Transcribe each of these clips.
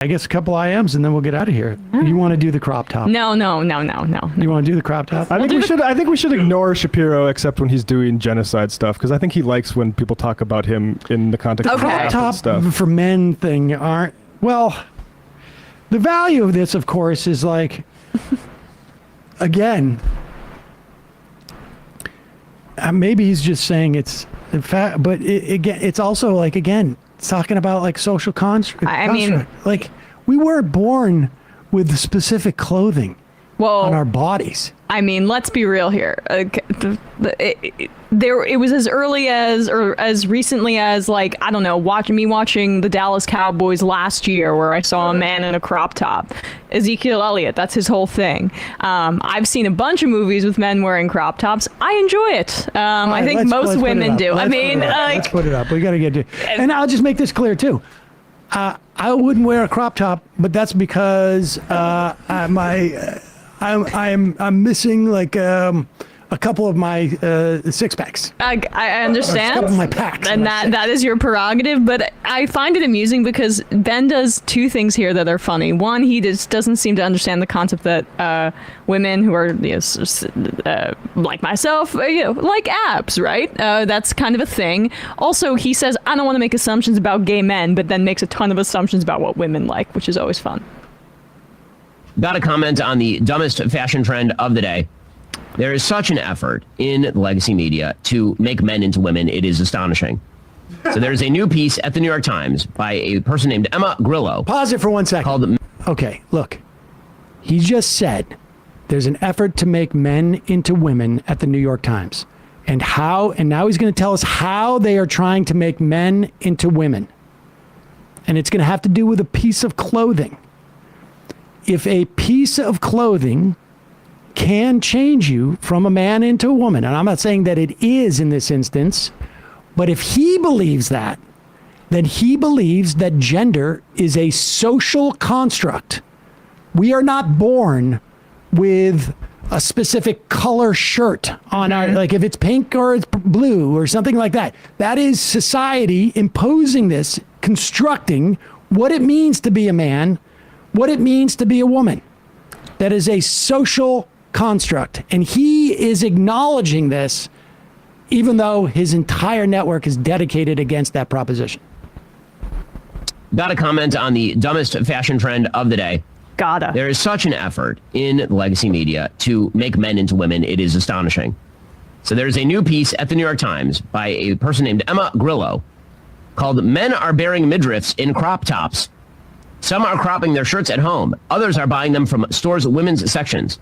I guess a couple IMs and then we'll get out of here. You want to do the crop top? No. You want to do the crop top? I think we should ignore Shapiro except when he's doing genocide stuff because I think he likes when people talk about him in the context of crop top stuff. for men thing aren't well. The value of this, of course, is like again. Maybe he's just saying it's in fact, but it's also like again. It's talking about like social construct. I mean, like we weren't born with specific clothing on our bodies. I mean, let's be real here. It was as early as, or as recently as, like, I don't know, watching the Dallas Cowboys last year, where I saw a man in a crop top. Ezekiel Elliott, that's his whole thing. I've seen a bunch of movies with men wearing crop tops. I enjoy it. I think most women do. Let's put it up. We got to get to. And I'll just make this clear too. I wouldn't wear a crop top, but that's because I'm missing like a couple of my six packs. I understand. A couple of my packs. And that is your prerogative, but I find it amusing because Ben does two things here that are funny. One, he just doesn't seem to understand the concept that women who are like myself, like abs, right? That's kind of a thing. Also, he says, I don't want to make assumptions about gay men, but then makes a ton of assumptions about what women like, which is always fun. Got a comment on the dumbest fashion trend of the day. There is such an effort in legacy media to make men into women. It is astonishing. So there's a new piece at the New York Times by a person named Emma Grillo. Pause it for 1 second. Okay, look. He just said there's an effort to make men into women at the New York Times. And now he's going to tell us how they are trying to make men into women. And it's going to have to do with a piece of clothing. If a piece of clothing can change you from a man into a woman, and I'm not saying that it is in this instance, but if he believes that, then he believes that gender is a social construct. We are not born with a specific color shirt on our, like if it's pink or it's blue or something like that. That is society imposing this, constructing what it means to be a man, what it means to be a woman. That is a social construct. And he is acknowledging this, even though his entire network is dedicated against that proposition. Got a comment on the dumbest fashion trend of the day. Gotta. There is such an effort in legacy media to make men into women. It is astonishing. So there's a new piece at the New York Times by a person named Emma Grillo called Men Are Bearing Midriffs in Crop Tops. Some are cropping their shirts at home. Others are buying them from stores' women's sections.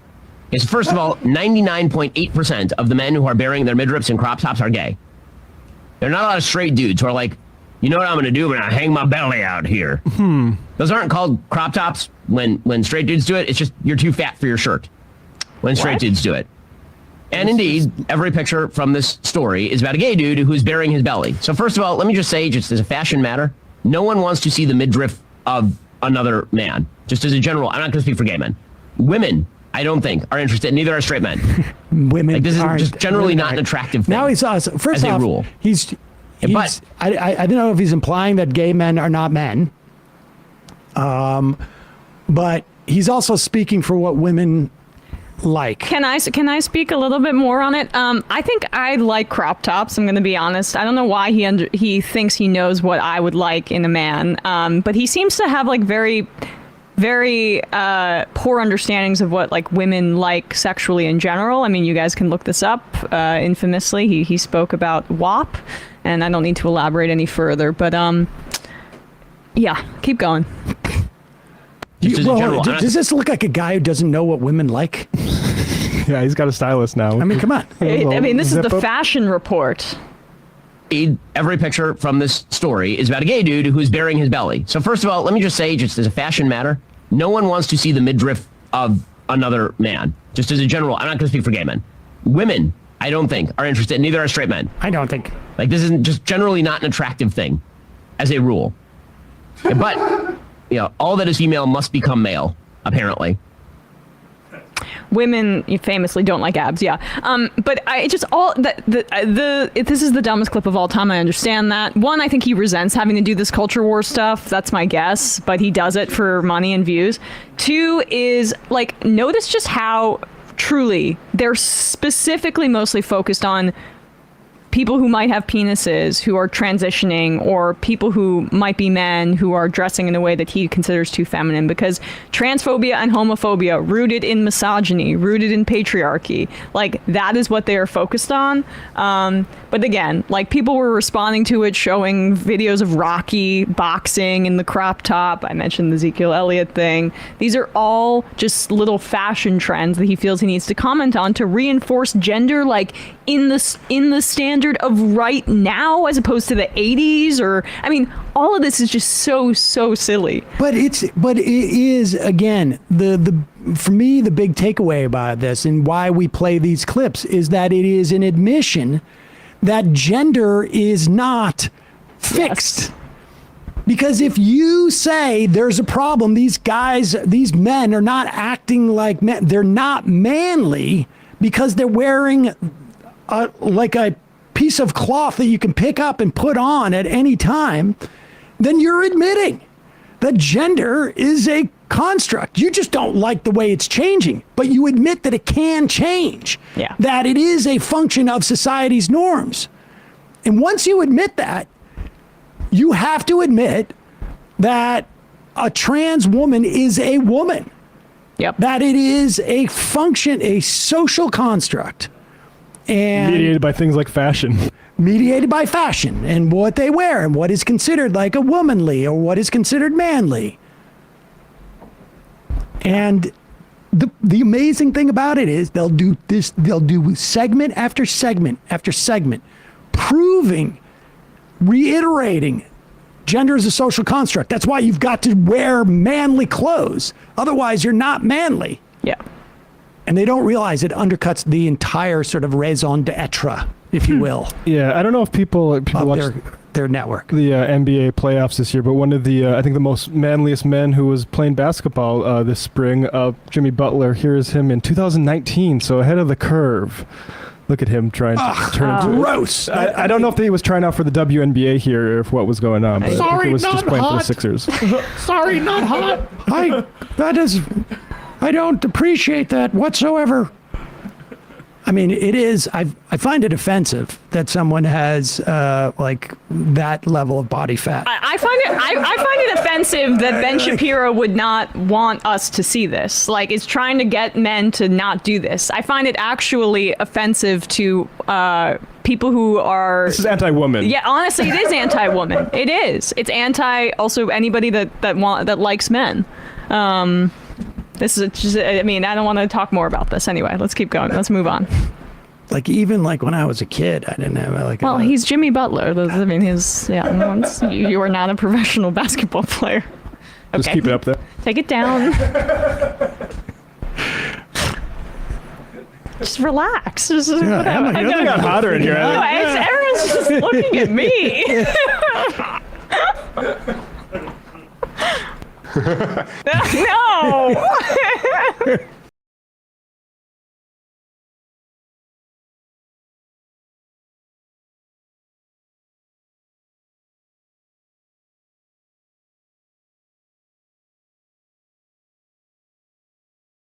Yes, first of all, 99.8% of the men who are bearing their midriffs in crop tops are gay. There are not a lot of straight dudes who are like, you know what I'm going to do? I'm going to hang my belly out here. Those aren't called crop tops when straight dudes do it. It's just you're too fat for your shirt when straight dudes do it. And indeed, every picture from this story is about a gay dude who's bearing his belly. So first of all, let me just say, just as a fashion matter, no one wants to see the midriff of another man. Just as a general, I'm not going to speak for gay men. Women, I don't think, are interested. Neither are straight men. Women, like, this is just generally not an attractive thing. Now he's first off, rule. But I don't know if he's implying that gay men are not men. But he's also speaking for what women like. Can I speak a little bit more on it? I think I like crop tops. I'm going to be honest. I don't know why he thinks he knows what I would like in a man. But he seems to have like very poor understandings of what like women like sexually in general. I mean, you guys can look this up. Infamously, he spoke about WAP, and I don't need to elaborate any further. But yeah, keep going. Does this look like a guy who doesn't know what women like? Yeah, he's got a stylist now. I mean, come on. I mean, this is the fashion report. Every picture from this story is about a gay dude who's bearing his belly. So first of all, let me just say, just as a fashion matter, no one wants to see the midriff of another man. Just as a general, I'm not going to speak for gay men. Women, I don't think, are interested. Neither are straight men. I don't think. Like, this isn't just generally not an attractive thing, as a rule. But, all that is female must become male, apparently. women famously don't like abs. Yeah. But I just all this is the dumbest clip of all time. I understand that. One, I think he resents having to do this culture war stuff. That's my guess, but he does it for money and views. Two is like, notice just how truly they're specifically mostly focused on people who might have penises who are transitioning, or people who might be men who are dressing in a way that he considers too feminine, because transphobia and homophobia rooted in misogyny, rooted in patriarchy, like that is what they are focused on. But again, like people were responding to it, showing videos of Rocky boxing in the crop top. I mentioned the Ezekiel Elliott thing. These are all just little fashion trends that he feels he needs to comment on to reinforce gender, like in the standard of right now, as opposed to the 80s. Or I mean, all of this is just so silly. But it is, again, the for me, the big takeaway about this and why we play these clips is that it is an admission that gender is not fixed. Yes. Because if you say there's a problem, these men are not acting like men, they're not manly because they're wearing like a piece of cloth that you can pick up and put on at any time, then you're admitting that gender is a construct. You just don't like the way it's changing, but you admit that it can change. Yeah. That it is a function of society's norms. And once you admit that, you have to admit that a trans woman is a woman. Yep. That it is a function, a social construct. And Mediated by things like fashion. mediated by fashion and what they wear and what is considered like a womanly or what is considered manly. And the amazing thing about it is they'll do segment after segment after segment, proving, reiterating gender is a social construct. That's why you've got to wear manly clothes. Otherwise, you're not manly. Yeah. And they don't realize it undercuts the entire sort of raison d'etre, if you will, Yeah, I don't know if people of watch their network. the NBA playoffs this year, but one of the I think the most manliest men who was playing basketball this spring, Jimmy Butler. Here is him in 2019, so ahead of the curve. Look at him trying to turn into Gross. I don't know if he was trying out for the WNBA here or if what was going on, but I think Sorry, it was not just playing for the hot. Sixers. Sorry, not hot. I don't appreciate that whatsoever. I mean, it is. I find it offensive that someone has like that level of body fat. I find it offensive that Ben Shapiro would not want us to see this. Like, is trying to get men to not do this. I find it actually offensive to people who are. This is anti-woman. Yeah, honestly, it is anti-woman. It is. It's anti also anybody that likes men. This is just, I mean, I don't want to talk more about this anyway. Let's keep going. Let's move on. Like even like when I was a kid, I didn't have like. Well, he's Jimmy Butler. I mean, you are not a professional basketball player. Okay. Just keep it up there. Take it down. Just relax. Just, Emma, I you're know- It got hotter in here. No, Aaron's just looking at me. No.